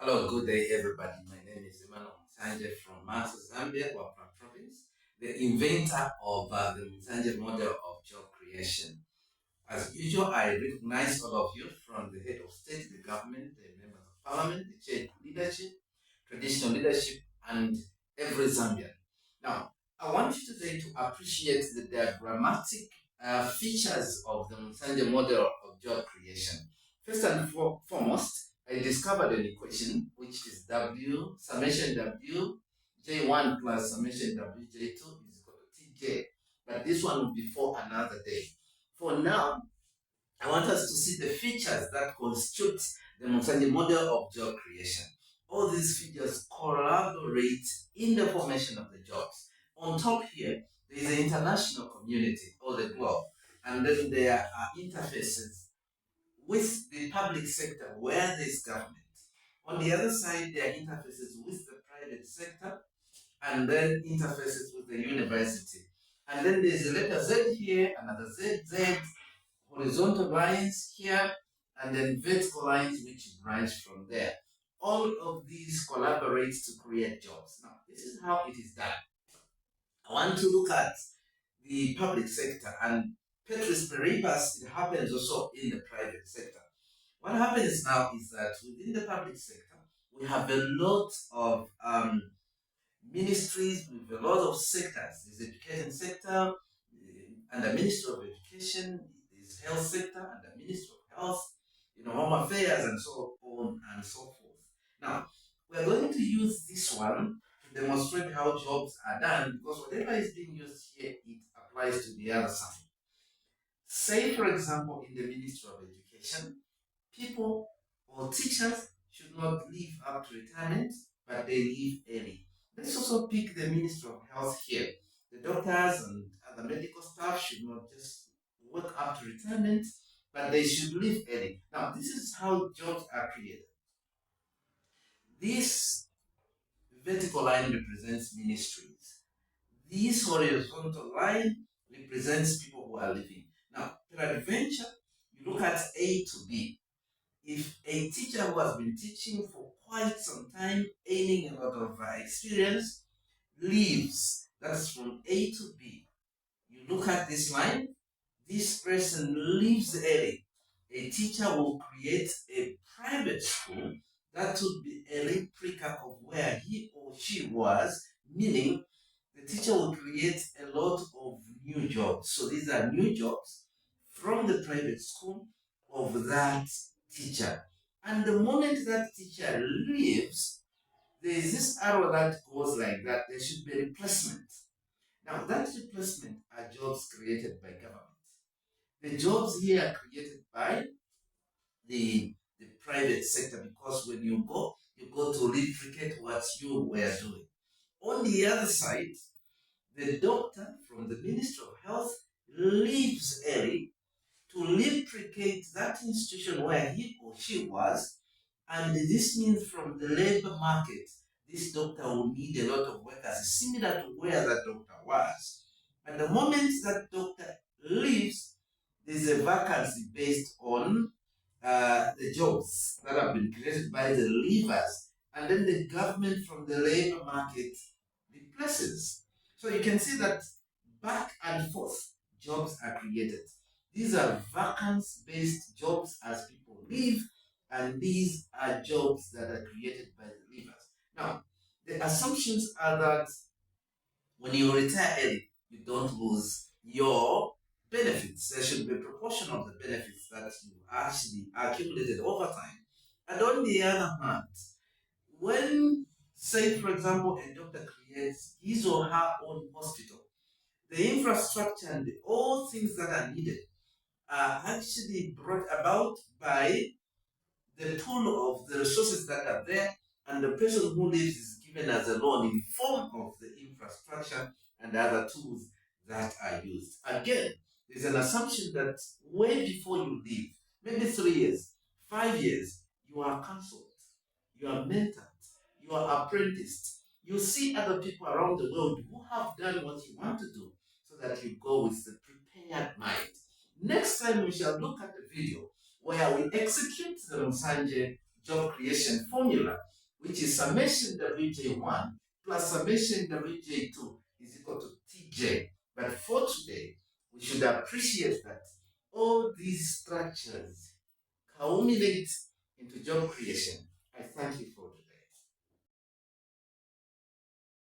Hello, good day, everybody. My name is Emmanuel Msanje from Masa, Zambia, Wapra Province, the inventor of the Msanje model of job creation. As usual, I recognize all of you from the head of state, the government, the members of parliament, the church leadership, traditional leadership, and every Zambian. Now, I want you today to appreciate the diagrammatic features of the Msanje model of job creation. First and foremost, I discovered an equation which is W summation W J1 plus summation W J2 is equal to TJ. But this one will be for another day. For now, I want us to see the features that constitute the Msanje model of job creation. All these features collaborate in the formation of the jobs. On top here, there is an international community or the globe, and then there are interfaces with the public sector where there is government. On the other side, there are interfaces with the private sector, and then interfaces with the university. And then there's a letter Z here, another ZZ, horizontal lines here, and then vertical lines which branch from there. All of these collaborate to create jobs. Now, this is how it is done. I want to look at the public sector, and Petris Peribas, it happens also in the private sector. What happens now is that within the public sector, we have a lot of ministries with a lot of sectors. There's education sector, and the Ministry of Education, there's health sector, and the Ministry of Health, Home Affairs, and so on and so forth. Now, we're going to use this one to demonstrate how jobs are done, because whatever is being used here, it applies to the other side. Say, for example, in the Ministry of Education, people or teachers should not leave up to retirement, but they leave early. Let's also pick the Ministry of Health here. The doctors and other medical staff should not just work up to retirement, but they should leave early. Now, this is how jobs are created. This vertical line represents ministries. This horizontal line represents people who are living. Now, peradventure, you look at A to B. If a teacher who has been teaching for quite some time, gaining a lot of experience, leaves, that's from A to B. You look at this line, this person leaves early. A teacher will create a private school that would be a replica of where he or she was, meaning the teacher will create a lot of new jobs. So these are new jobs from the private school of that teacher. And the moment that teacher leaves, there is this arrow that goes like that. There should be replacement. Now, that replacement are jobs created by government. The jobs here are created by the private sector, because when you go to replicate what you were doing. On the other side, the doctor from the Ministry of Health leaves early to replicate that institution where he or she was, and this means from the labor market, this doctor will need a lot of workers similar to where that doctor was. And the moment that doctor leaves, there's a vacancy based on the jobs that have been created by the leavers, and then the government from the labor market replaces. So you can see that back and forth jobs are created. These are vacancy-based jobs as people leave, and these are jobs that are created by the leavers. Now, the assumptions are that when you retire early, you don't lose your benefits. There should be a proportion of the benefits that you actually accumulated over time. And on the other hand, when, say, for example, a doctor creates his or her own hospital, the infrastructure and all things that are needed are actually brought about by the pool of the resources that are there, and the person who lives is given as a loan in form of the infrastructure and other tools that are used. Again, there's an assumption that way before you leave, maybe 3 years, 5 years, you are counseled, you are mentored, you are apprenticed. You see other people around the world who have done what you want to do, so that you go with the prepared mind. Next time we shall look at the video where we execute the Msanje job creation formula, which is summation Wj1 plus summation Wj2 is equal to Tj. But for today, we should appreciate that all these structures culminate into job creation. I thank you for